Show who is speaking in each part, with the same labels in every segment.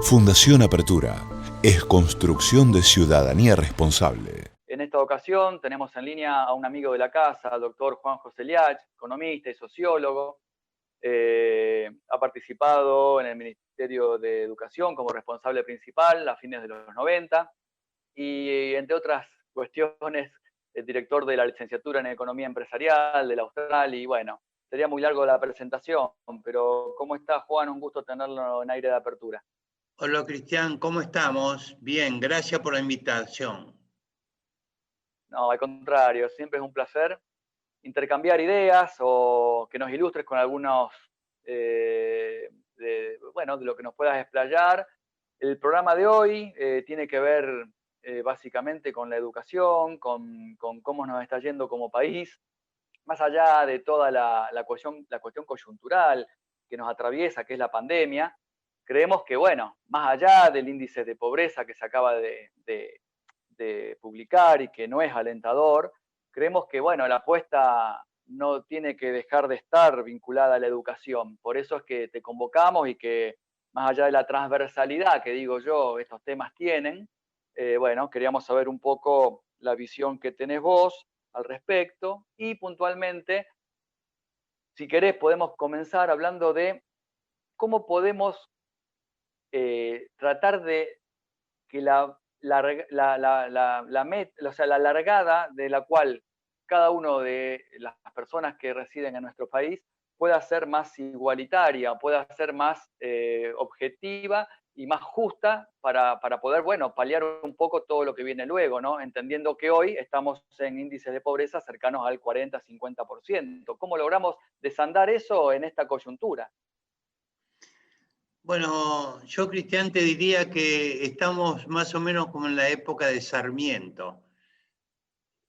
Speaker 1: Fundación Apertura es construcción de ciudadanía responsable.
Speaker 2: En esta ocasión tenemos en línea a un amigo de la casa, al doctor Juan José Liach, economista y sociólogo. Ha participado en el Ministerio de Educación como responsable principal a fines de los 90 y, entre otras cuestiones, el director de la licenciatura en Economía Empresarial de la Austral. Y bueno, sería muy largo la presentación, pero ¿cómo está, Juan? Un gusto tenerlo en Aire de Apertura.
Speaker 3: Hola, Cristian, ¿cómo estamos? Bien, gracias por la invitación.
Speaker 2: No, al contrario, siempre es un placer intercambiar ideas o que nos ilustres con algunos, de lo que nos puedas explayar. El programa de hoy tiene que ver básicamente con la educación, con cómo nos está yendo como país, más allá de toda la cuestión coyuntural que nos atraviesa, que es la pandemia. Creemos que, bueno, más allá del índice de pobreza que se acaba de publicar y que no es alentador, creemos que, bueno, la apuesta no tiene que dejar de estar vinculada a la educación. Por eso es que te convocamos y que, más allá de la transversalidad que digo yo, estos temas tienen, bueno, queríamos saber un poco la visión que tenés vos al respecto y puntualmente, si querés, podemos comenzar hablando de cómo podemos tratar de que o sea, la largada de la cual cada uno de las personas que residen en nuestro país pueda ser más igualitaria, pueda ser más objetiva y más justa para poder, bueno, paliar un poco todo lo que viene luego, ¿no? Entendiendo que hoy estamos en índices de pobreza cercanos al 40-50%. ¿Cómo logramos desandar eso en esta coyuntura?
Speaker 3: Bueno, yo, Cristian, te diría que estamos más o menos como en la época de Sarmiento,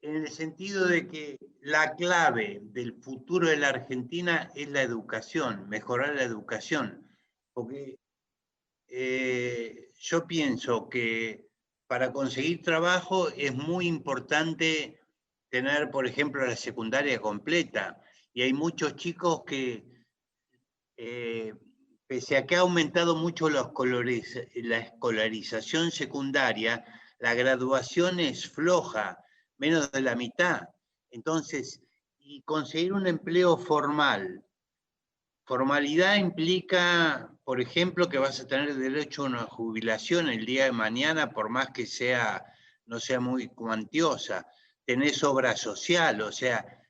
Speaker 3: en el sentido de que la clave del futuro de la Argentina es la educación, mejorar la educación, porque yo pienso que para conseguir trabajo es muy importante tener, por ejemplo, la secundaria completa, y hay muchos chicos que pese a que ha aumentado mucho la escolarización secundaria, la graduación es floja, menos de la mitad. Entonces, y conseguir un empleo formal. Formalidad implica, por ejemplo, que vas a tener derecho a una jubilación el día de mañana, por más que no sea muy cuantiosa. Tenés obra social, o sea,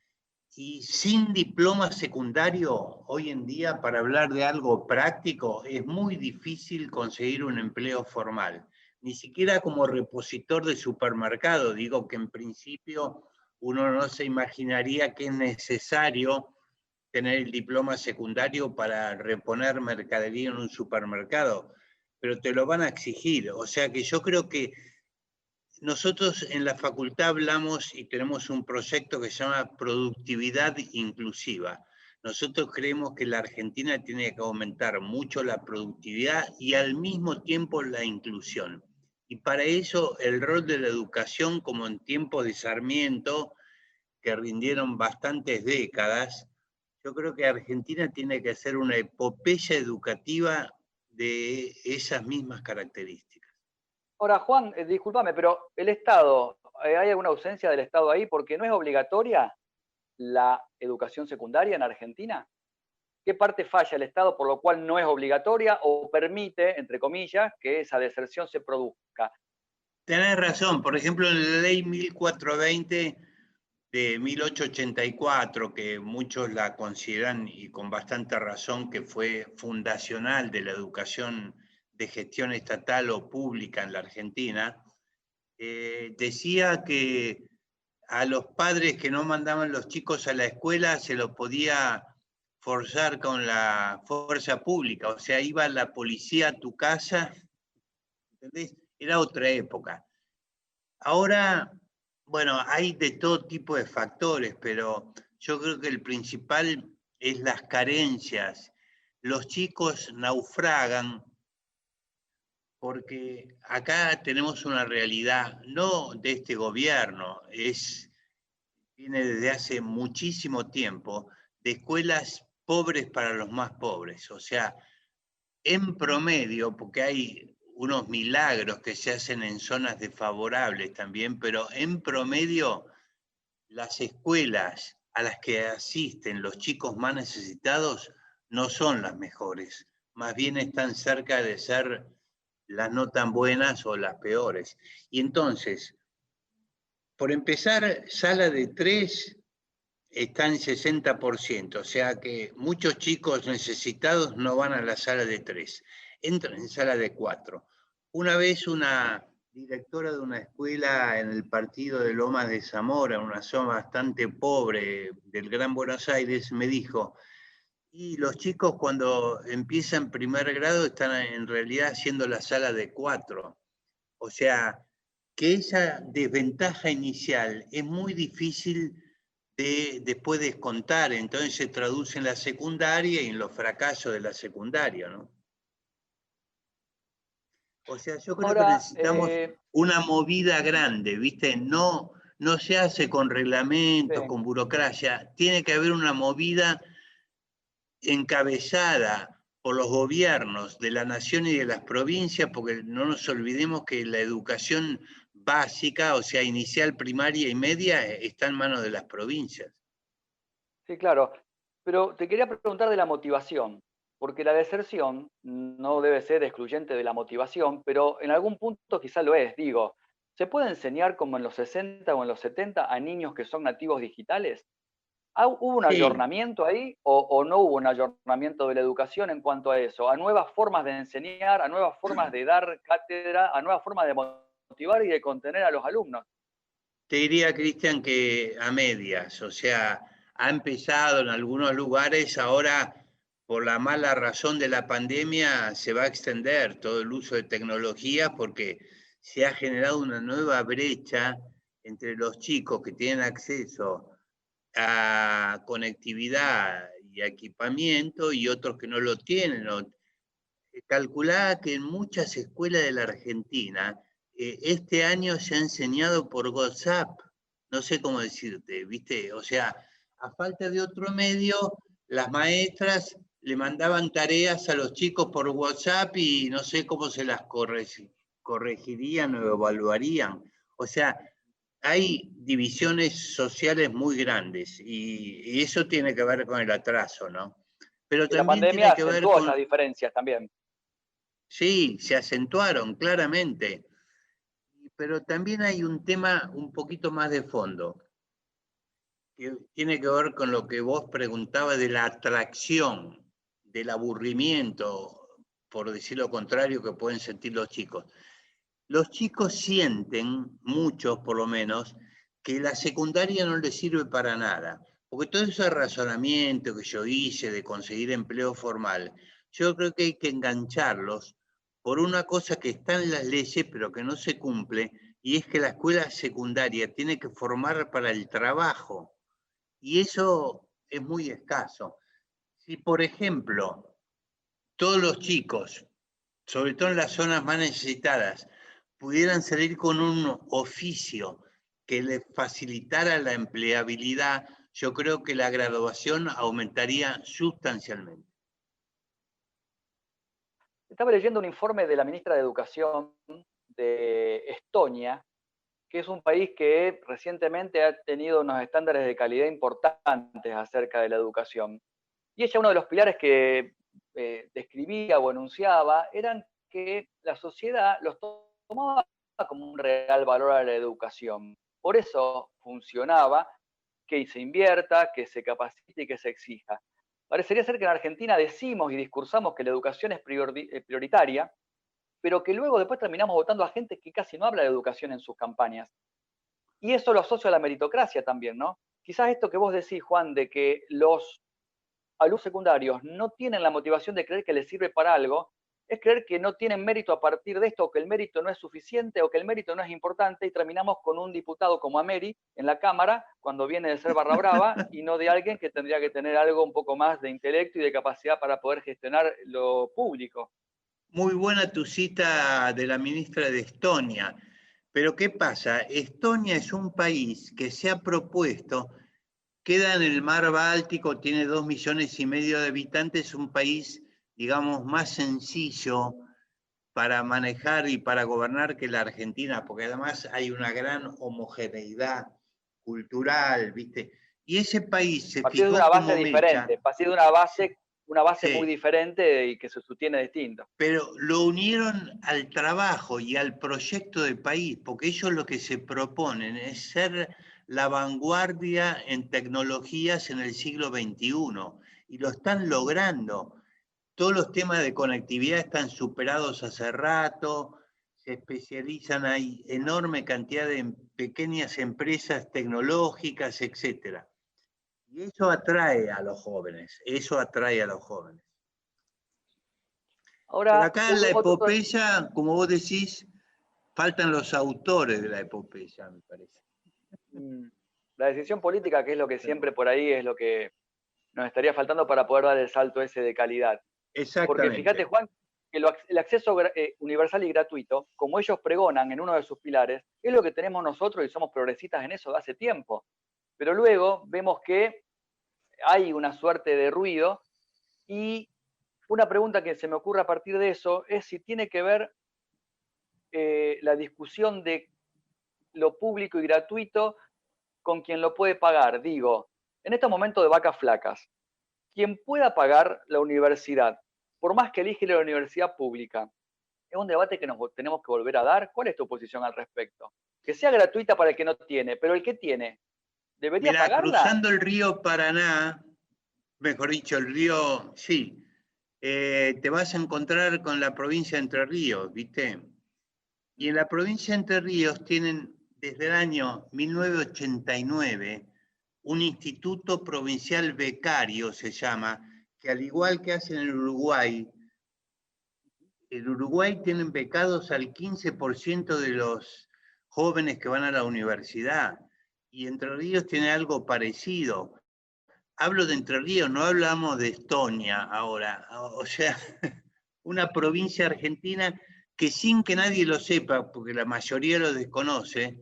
Speaker 3: y sin diploma secundario, hoy en día, para hablar de algo práctico, es muy difícil conseguir un empleo formal. Ni siquiera como repositor de supermercado. Digo que en principio uno no se imaginaría que es necesario tener el diploma secundario para reponer mercadería en un supermercado, pero te lo van a exigir. O sea que yo creo que nosotros en la facultad hablamos y tenemos un proyecto que se llama Productividad Inclusiva. Nosotros creemos que la Argentina tiene que aumentar mucho la productividad y al mismo tiempo la inclusión. Y para eso el rol de la educación, como en tiempo de Sarmiento, que rindieron bastantes décadas, yo creo que Argentina tiene que hacer una epopeya educativa de esas mismas características.
Speaker 2: Ahora, Juan, discúlpame, pero el Estado, ¿hay alguna ausencia del Estado ahí? Porque no es obligatoria la educación secundaria en Argentina. ¿Qué parte falla el Estado por lo cual no es obligatoria o permite, entre comillas, que esa deserción se produzca?
Speaker 3: Tenés razón, por ejemplo, en la ley 1420 de 1884, que muchos la consideran y con bastante razón que fue fundacional de la educación de gestión estatal o pública en la Argentina, decía que a los padres que no mandaban los chicos a la escuela se los podía forzar con la fuerza pública, o sea, iba la policía a tu casa, ¿entendés? Era otra época. Ahora, bueno, hay de todo tipo de factores, pero yo creo que el principal es las carencias. Los chicos naufragan porque acá tenemos una realidad, no de este gobierno, viene desde hace muchísimo tiempo, de escuelas pobres para los más pobres. O sea, en promedio, porque hay unos milagros que se hacen en zonas desfavorables también, pero en promedio las escuelas a las que asisten los chicos más necesitados no son las mejores, más bien están cerca de ser las no tan buenas o las peores. Y entonces, por empezar, sala de 3 está en 60%, o sea que muchos chicos necesitados no van a la sala de 3, entran en sala de 4. Una vez una directora de una escuela en el partido de Lomas de Zamora, una zona bastante pobre del Gran Buenos Aires, me dijo, y los chicos cuando empiezan primer grado están en realidad haciendo la sala de 4. O sea, que esa desventaja inicial es muy difícil de después descontar, entonces se traduce en la secundaria y en los fracasos de la secundaria, ¿no? O sea, yo creo que
Speaker 2: Ahora,
Speaker 3: necesitamos una movida grande, ¿viste? No se hace con reglamentos,
Speaker 2: sí.
Speaker 3: con burocracia, tiene que haber una movida encabezada por los gobiernos de la nación y de las provincias, porque no nos olvidemos que la educación básica, o sea, inicial, primaria y media, está en manos de las provincias.
Speaker 2: Sí, claro. Pero te quería preguntar de la motivación, porque la deserción no debe ser excluyente de la motivación, pero en algún punto quizá lo es. Digo, ¿se puede enseñar como en los 60 o en los 70 a niños que son nativos digitales? ¿Hubo un
Speaker 3: Sí,
Speaker 2: ayornamiento ahí o no hubo un ayornamiento de la educación en cuanto a eso? A nuevas formas de enseñar, a nuevas formas de dar cátedra, a nuevas formas de motivar y de contener a los alumnos.
Speaker 3: te diría, Cristian, que a medias, o sea, ha empezado en algunos lugares, ahora por la mala razón de la pandemia se va a extender todo el uso de tecnología porque se ha generado una nueva brecha entre los chicos que tienen acceso a conectividad y a equipamiento y otros que no lo tienen. Calculá que en muchas escuelas de la Argentina este año se ha enseñado por WhatsApp. No sé cómo decirte, ¿viste? O sea, a falta de otro medio, las maestras le mandaban tareas a los chicos por WhatsApp y no sé cómo se las corregirían o evaluarían. O sea, hay divisiones sociales muy grandes y eso tiene que ver con el atraso, ¿no? Pero
Speaker 2: Y la
Speaker 3: también
Speaker 2: pandemia
Speaker 3: tiene que ver
Speaker 2: acentuó
Speaker 3: con,
Speaker 2: esas diferencias también.
Speaker 3: sí, se acentuaron claramente, pero también hay un tema un poquito más de fondo, que tiene que ver con lo que vos preguntabas de la atracción, del aburrimiento, por decir lo contrario, que pueden sentir los chicos. Los chicos sienten, muchos por lo menos, que la secundaria no les sirve para nada, porque todo ese razonamiento que yo hice de conseguir empleo formal, yo creo que hay que engancharlos por una cosa que está en las leyes pero que no se cumple, y es que la escuela secundaria tiene que formar para el trabajo, y eso es muy escaso. Si, por ejemplo, todos los chicos, sobre todo en las zonas más necesitadas, pudieran salir con un oficio que les facilitara la empleabilidad, yo creo que la graduación aumentaría sustancialmente.
Speaker 2: Estaba leyendo un informe de la ministra de Educación de Estonia, que es un país que recientemente ha tenido unos estándares de calidad importantes acerca de la educación. Y ella, uno de los pilares que describía o enunciaba, eran que la sociedad los tomaba como un real valor a la educación. Por eso funcionaba que se invierta, que se capacite y que se exija. Parecería ser que en Argentina decimos y discursamos que la educación es prioritaria, pero que luego después terminamos votando a gente que casi no habla de educación en sus campañas. Y eso lo asocio a la meritocracia también, ¿no? Quizás esto que vos decís, Juan, de que los alumnos secundarios no tienen la motivación de creer que les sirve para algo, es creer que no tienen mérito a partir de esto, o que el mérito no es suficiente, o que el mérito no es importante, y terminamos con un diputado como Ameri en la Cámara, cuando viene de ser barra brava, y no de alguien que tendría que tener algo un poco más de intelecto y de capacidad para poder gestionar lo público.
Speaker 3: Muy buena tu cita de la ministra de Estonia, pero ¿qué pasa? Estonia es un país que se ha propuesto, queda en el mar Báltico, tiene 2,5 millones de habitantes, un país, digamos, más sencillo, para manejar y para gobernar que la Argentina, porque además hay una gran homogeneidad cultural, ¿viste? Y ese país se
Speaker 2: Partió de
Speaker 3: fijó
Speaker 2: una base
Speaker 3: como mecha,
Speaker 2: diferente, partió de una base muy
Speaker 3: sí,
Speaker 2: diferente y que se sostiene distinto.
Speaker 3: pero lo unieron al trabajo y al proyecto de país, porque ellos lo que se proponen es ser la vanguardia en tecnologías en el siglo XXI, y lo están logrando. Todos los temas de conectividad están superados hace rato, se especializan, hay enorme cantidad de pequeñas empresas tecnológicas, etc. Y eso atrae a los jóvenes, eso atrae a los jóvenes. Pero
Speaker 2: Ahora,
Speaker 3: acá en la epopeya, como vos decís, faltan los autores de la epopeya, me parece.
Speaker 2: La decisión política, que es lo que siempre por ahí es lo que nos estaría faltando para poder dar el salto ese de calidad. Porque
Speaker 3: Exactamente.
Speaker 2: fíjate, Juan, que el acceso universal y gratuito, como ellos pregonan en uno de sus pilares, es lo que tenemos nosotros y somos progresistas en eso de hace tiempo. Pero luego vemos que hay una suerte de ruido y una pregunta que se me ocurre a partir de eso es si tiene que ver la discusión de lo público y gratuito con quien lo puede pagar. Digo, en estos momentos de vacas flacas, quien pueda pagar la universidad, por más que elige la universidad pública, es un debate que nos tenemos que volver a dar. ¿Cuál es tu posición al respecto? Que sea gratuita para el que no tiene, pero el que tiene, ¿debería
Speaker 3: Mirá,
Speaker 2: pagarla?
Speaker 3: cruzando el río Paraná, mejor dicho, el río, sí, te vas a encontrar con la provincia de Entre Ríos, ¿viste? Y en la provincia de Entre Ríos tienen desde el año 1989 un instituto provincial becario, se llama, que al igual que hacen en Uruguay, en Uruguay tienen becados al 15% de los jóvenes que van a la universidad, y Entre Ríos tiene algo parecido. Hablo de Entre Ríos, no hablamos de Estonia ahora, o sea, una provincia argentina que sin que nadie lo sepa, porque la mayoría lo desconoce,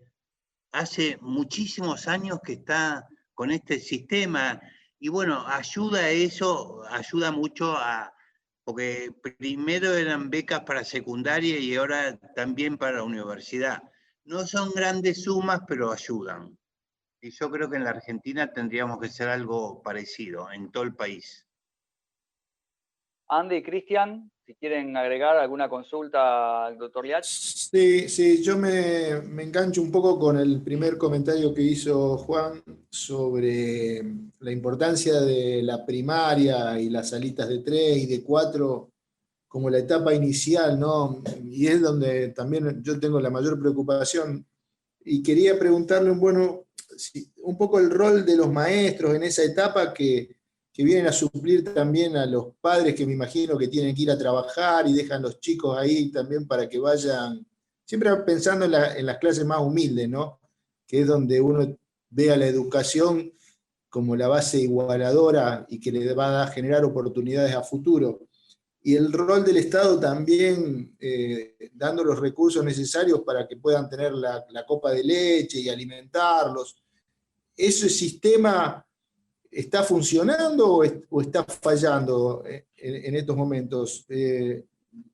Speaker 3: hace muchísimos años que está con este sistema, y bueno, ayuda a eso, ayuda mucho a, porque primero eran becas para secundaria y ahora también para la universidad. No son grandes sumas, pero ayudan. Y yo creo que en la Argentina tendríamos que hacer algo parecido en todo el país.
Speaker 2: Andy y Cristian, si quieren agregar alguna consulta al doctor Liach.
Speaker 4: Sí, yo me engancho un poco con el primer comentario que hizo Juan sobre la importancia de la primaria y las salitas de 3 y de 4 como la etapa inicial, ¿no? Y es donde también yo tengo la mayor preocupación. Y quería preguntarle, bueno, un poco el rol de los maestros en esa etapa que vienen a suplir también a los padres que me imagino que tienen que ir a trabajar y dejan los chicos ahí también para que vayan, siempre pensando en las clases más humildes, ¿no? Que es donde uno ve a la educación como la base igualadora y que le va a generar oportunidades a futuro. Y el rol del Estado también dando los recursos necesarios para que puedan tener la copa de leche y alimentarlos. ¿Ese sistema está funcionando o está fallando en estos momentos?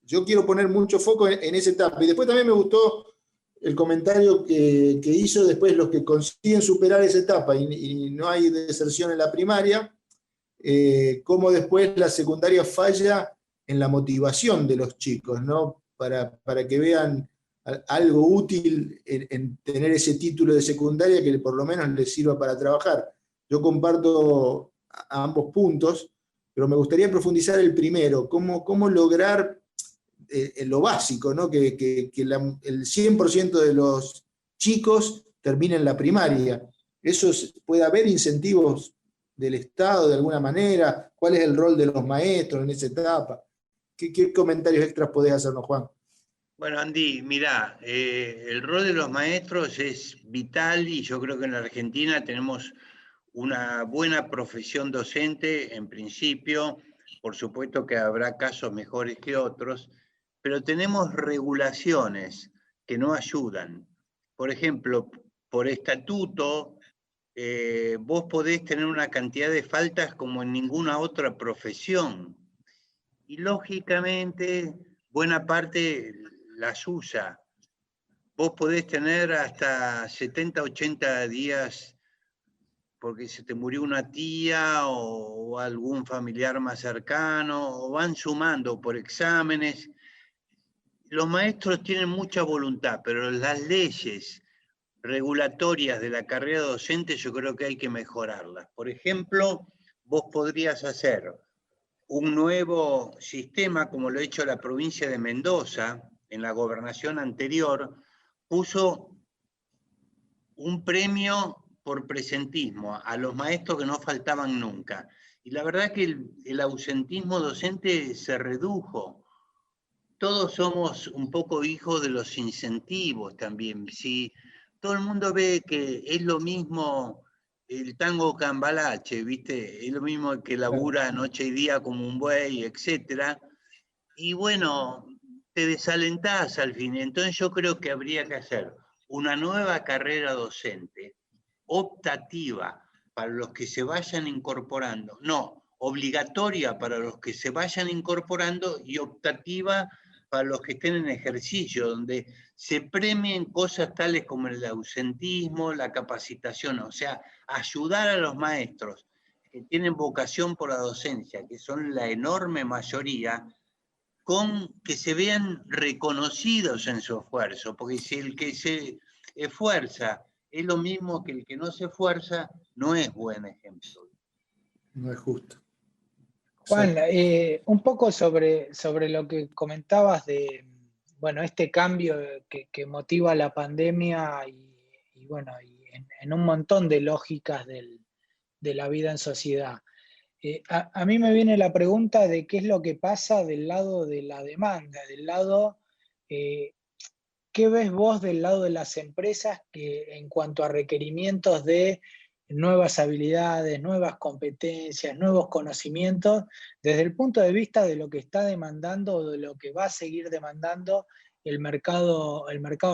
Speaker 4: Yo quiero poner mucho foco en esa etapa. Y después también me gustó el comentario que hizo después los que consiguen superar esa etapa y no hay deserción en la primaria, cómo después la secundaria falla en la motivación de los chicos, ¿no? Para que vean algo útil en tener ese título de secundaria que por lo menos les sirva para trabajar. Yo comparto ambos puntos, pero me gustaría profundizar el primero, cómo lograr lo básico, ¿no? Que el 100% de los chicos terminen la primaria. Eso puede haber incentivos del Estado de alguna manera. ¿Cuál es el rol de los maestros en esa etapa? ¿Qué comentarios extras podés hacernos, Juan?
Speaker 3: Bueno, Andy, mirá, el rol de los maestros es vital y yo creo que en la Argentina tenemos una buena profesión docente en principio, por supuesto que habrá casos mejores que otros, pero tenemos regulaciones que no ayudan. Por ejemplo, por estatuto, vos podés tener una cantidad de faltas como en ninguna otra profesión. Y lógicamente buena parte las usa. Vos podés tener hasta 70, 80 días porque se te murió una tía o algún familiar más cercano, o van sumando por exámenes. Los maestros tienen mucha voluntad, pero las leyes regulatorias de la carrera docente yo creo que hay que mejorarlas. Por ejemplo, vos podrías hacer un nuevo sistema, como lo ha hecho la provincia de Mendoza, en la gobernación anterior, puso un premio por presentismo a los maestros que no faltaban nunca. Y la verdad que el ausentismo docente se redujo. Todos somos un poco hijos de los incentivos también. Si todo el mundo ve que es lo mismo el tango cambalache, ¿viste? Es lo mismo que labura noche y día como un buey, etc. Y bueno, te desalentás al fin. Entonces yo creo que habría que hacer una nueva carrera docente, optativa para los que se vayan incorporando, no, obligatoria para los que se vayan incorporando y optativa para los que estén en ejercicio, donde se premien cosas tales como el ausentismo, la capacitación, o sea, ayudar a los maestros que tienen vocación por la docencia, que son la enorme mayoría, con que se vean reconocidos en su esfuerzo, porque si el que se esfuerza es lo mismo que el que no se esfuerza, no es buen ejemplo.
Speaker 4: No es justo.
Speaker 5: Juan, un poco sobre lo que comentabas de, bueno, este cambio que motiva la pandemia y bueno, y en un montón de lógicas de la vida en sociedad. A mí me viene la pregunta de qué es lo que pasa del lado de la demanda, del lado, ¿qué ves vos del lado de las empresas que en cuanto a requerimientos de nuevas habilidades, nuevas competencias, nuevos conocimientos, desde el punto de vista de lo que está demandando o de lo que va a seguir demandando el mercado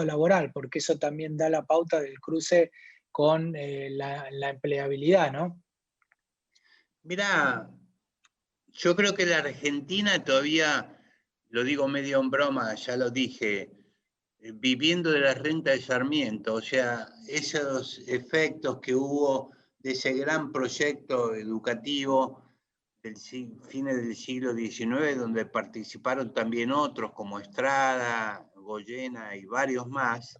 Speaker 5: laboral? Porque eso también da la pauta del cruce con la empleabilidad, ¿no?
Speaker 3: Mirá, yo creo que la Argentina todavía, lo digo medio en broma, ya lo dije, viviendo de la renta de Sarmiento, o sea, esos efectos que hubo de ese gran proyecto educativo del fines del siglo XIX, donde participaron también otros como Estrada, Goyena y varios más,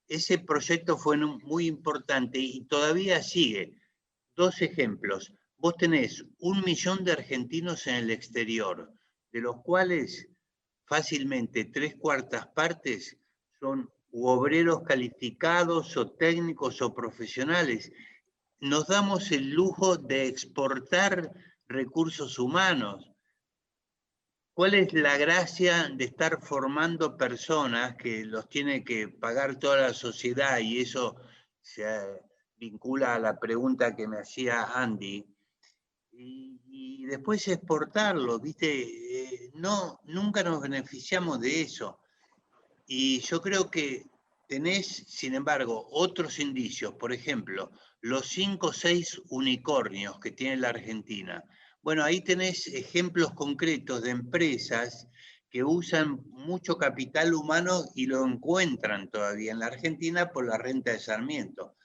Speaker 3: ese proyecto fue muy importante y todavía sigue. Dos ejemplos. Vos tenés 1 millón de argentinos en el exterior, de los cuales fácilmente 3/4 partes son u obreros calificados o técnicos o profesionales. Nos damos el lujo de exportar recursos humanos. ¿Cuál es la gracia de estar formando personas que los tiene que pagar toda la sociedad? Y eso se vincula a la pregunta que me hacía Andy. Y después exportarlo, ¿viste? No, nunca nos beneficiamos de eso. Y yo creo que tenés, sin embargo, otros indicios. Por ejemplo, los 5 o 6 unicornios que tiene la Argentina. Bueno, ahí tenés ejemplos concretos de empresas que usan mucho capital humano y lo encuentran todavía en la Argentina por la renta de Sarmiento.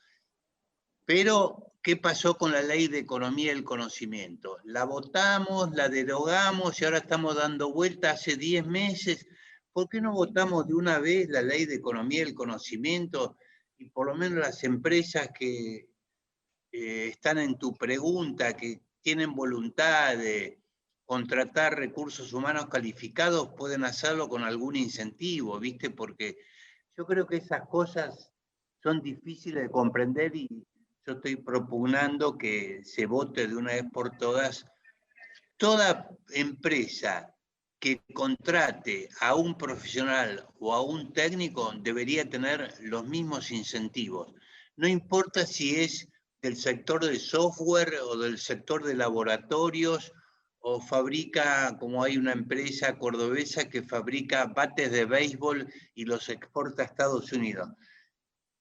Speaker 3: Pero, ¿qué pasó con la ley de economía del conocimiento? La votamos, la derogamos y ahora estamos dando vuelta hace 10 meses. ¿Por qué no votamos de una vez la ley de economía del conocimiento y por lo menos las empresas que están en tu pregunta, que tienen voluntad de contratar recursos humanos calificados, pueden hacerlo con algún incentivo, ¿viste? Porque yo creo que esas cosas son difíciles de comprender y yo estoy propugnando que se vote de una vez por todas. Toda empresa que contrate a un profesional o a un técnico debería tener los mismos incentivos. No importa si es del sector de software o del sector de laboratorios o fabrica, como hay una empresa cordobesa que fabrica bates de béisbol y los exporta a Estados Unidos.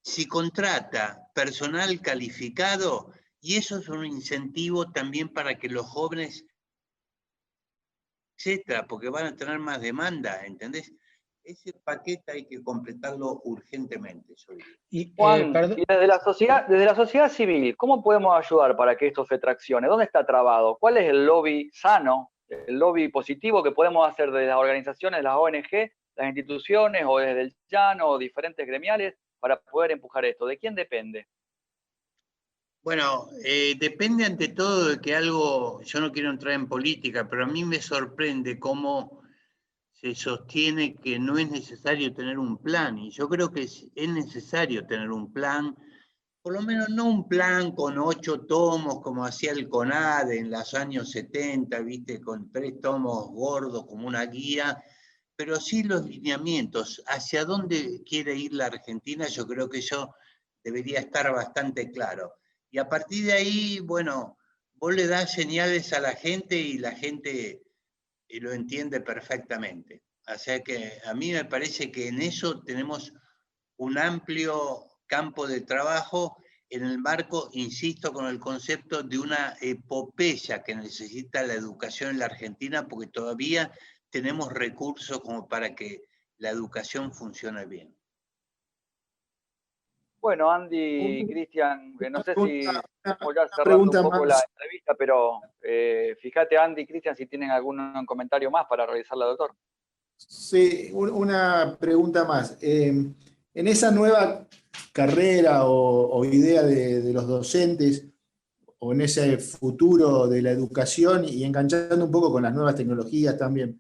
Speaker 3: Si contrata personal calificado, y eso es un incentivo también para que los jóvenes etcétera, porque van a tener más demanda, ¿entendés? Ese paquete hay que completarlo urgentemente, yo diría.
Speaker 2: Juan,
Speaker 5: Perdón.
Speaker 2: y desde la sociedad civil, ¿cómo podemos ayudar para que esto se traccione? ¿Dónde está trabado? ¿Cuál es el lobby sano, el lobby positivo que podemos hacer desde las organizaciones, las ONG, las instituciones o desde el llano o diferentes gremiales para poder empujar esto? ¿De quién depende?
Speaker 3: Bueno, depende ante todo de que algo, yo no quiero entrar en política, pero a mí me sorprende cómo se sostiene que no es necesario tener un plan, y yo creo que es necesario tener un plan, por lo menos no un plan con 8 tomos como hacía el CONADE en los años 70, ¿viste? Con 3 tomos gordos como una guía, pero sí los lineamientos, hacia dónde quiere ir la Argentina, yo creo que eso debería estar bastante claro. Y a partir de ahí, bueno, vos le das señales a la gente y la gente lo entiende perfectamente. O sea que a mí me parece que en eso tenemos un amplio campo de trabajo en el marco, insisto, con el concepto de una epopeya que necesita la educación en la Argentina, porque todavía tenemos recursos como para que la educación funcione bien.
Speaker 2: Bueno, Andy, Cristian, no sé si estamos ya cerrando
Speaker 4: pregunta
Speaker 2: un poco
Speaker 4: más.
Speaker 2: la entrevista, pero fíjate, Andy, Cristian, si tienen algún comentario más para realizarle al doctor.
Speaker 4: Sí, una pregunta más. En esa nueva carrera o idea de los docentes, o en ese futuro de la educación y enganchando un poco con las nuevas tecnologías también,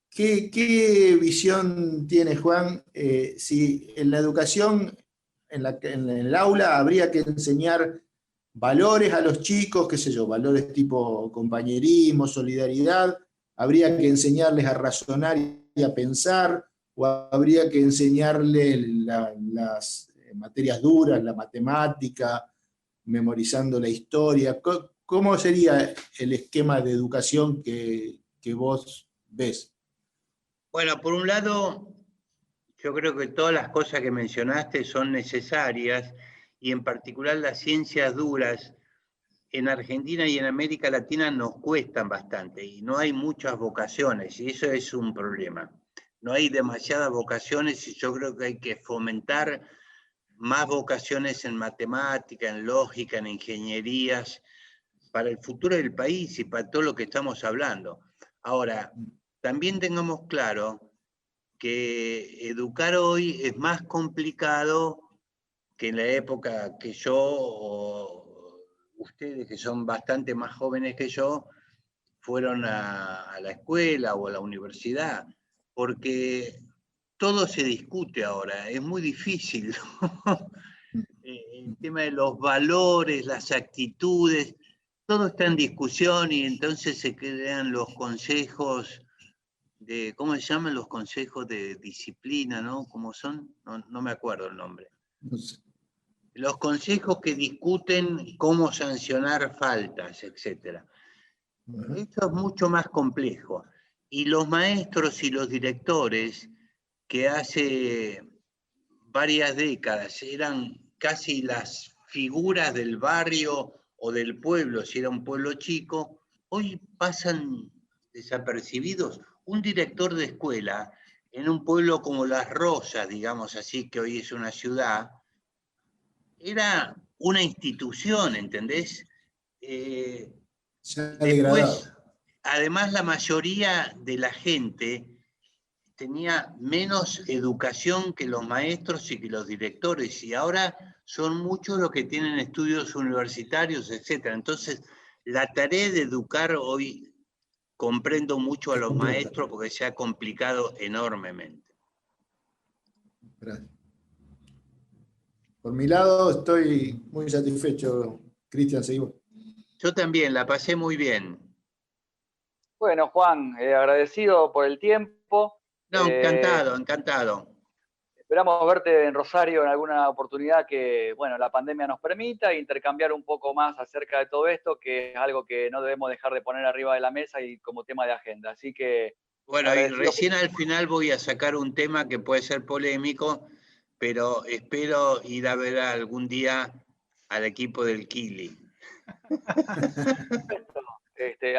Speaker 4: ¿qué visión tiene Juan? Si en la educación, en el aula, habría que enseñar valores a los chicos, qué sé yo, valores tipo compañerismo, solidaridad, habría que enseñarles a razonar y a pensar, o habría que enseñarles las materias duras, la matemática, memorizando la historia. ¿Cómo sería el esquema de educación que vos ves?
Speaker 3: Bueno, por un lado, yo creo que todas las cosas que mencionaste son necesarias, y en particular las ciencias duras en Argentina y en América Latina nos cuestan bastante y no hay muchas vocaciones, y eso es un problema. No hay demasiadas vocaciones y yo creo que hay que fomentar más vocaciones en matemática, en lógica, en ingenierías, para el futuro del país y para todo lo que estamos hablando. Ahora, también tengamos claro que educar hoy es más complicado que en la época que yo, o ustedes que son bastante más jóvenes que yo, fueron a la escuela o a la universidad, porque todo se discute ahora, es muy difícil. El tema de los valores, las actitudes, todo está en discusión, y entonces se crean los consejos de, ¿cómo se llaman los consejos de disciplina, no? ¿Cómo son? No me acuerdo el nombre.
Speaker 4: No sé.
Speaker 3: Los consejos que discuten cómo sancionar faltas, etc. Esto es mucho más complejo. Y los maestros y los directores, que hace varias décadas eran casi las figuras del barrio o del pueblo, si era un pueblo chico, hoy pasan desapercibidos. Un director de escuela en un pueblo como Las Rosas, digamos así, que hoy es una ciudad, era una institución, ¿entendés?
Speaker 4: Ya
Speaker 3: Después,
Speaker 4: degradado.
Speaker 3: además, la mayoría de la gente tenía menos educación que los maestros y que los directores, y ahora son muchos los que tienen estudios universitarios, etc. Entonces, la tarea de educar hoy, comprendo mucho a los maestros porque se ha complicado enormemente.
Speaker 4: Gracias. Por mi lado, estoy muy satisfecho. Cristian, seguimos.
Speaker 3: Yo también, la pasé muy bien.
Speaker 2: Bueno, Juan, agradecido por el tiempo.
Speaker 3: No, encantado, encantado.
Speaker 2: Esperamos verte en Rosario en alguna oportunidad que, bueno, la pandemia nos permita, intercambiar un poco más acerca de todo esto, que es algo que no debemos dejar de poner arriba de la mesa y como tema de agenda. Así que...
Speaker 3: Bueno, y recién al final voy a sacar un tema que puede ser polémico, pero espero ir a ver algún día al equipo del Kili.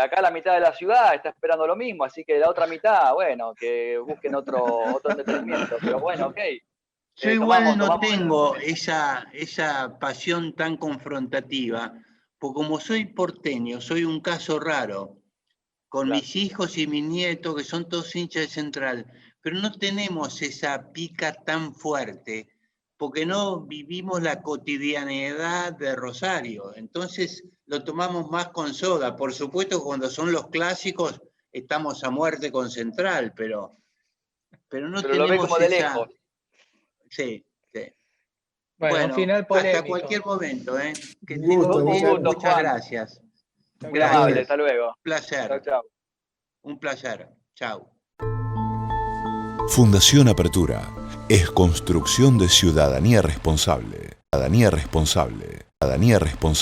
Speaker 2: Acá la mitad de la ciudad está esperando lo mismo, así que la otra mitad, bueno, que busquen otro entretenimiento, pero bueno, ok.
Speaker 3: Yo igual no tengo esa pasión tan confrontativa, porque como soy porteño, soy un caso raro, con mis hijos y mis nietos, que son todos hinchas de Central, pero no tenemos esa pica tan fuerte, porque no vivimos la cotidianidad de Rosario, entonces lo tomamos más con soda. Por supuesto, cuando son los clásicos, estamos a muerte con Central, pero no tenemos
Speaker 2: lo ve como de
Speaker 3: esa...
Speaker 2: lejos.
Speaker 3: Sí, sí.
Speaker 5: Bueno, un final polémico.
Speaker 3: Hasta cualquier momento, ¿eh? Que
Speaker 4: Un gusto,
Speaker 3: muchas gracias.
Speaker 2: Muy amable, hasta luego.
Speaker 3: Un placer.
Speaker 2: Chau, chau.
Speaker 3: Un placer. Chau.
Speaker 1: Fundación Apertura es construcción de ciudadanía responsable. Ciudadanía responsable. Ciudadanía responsable.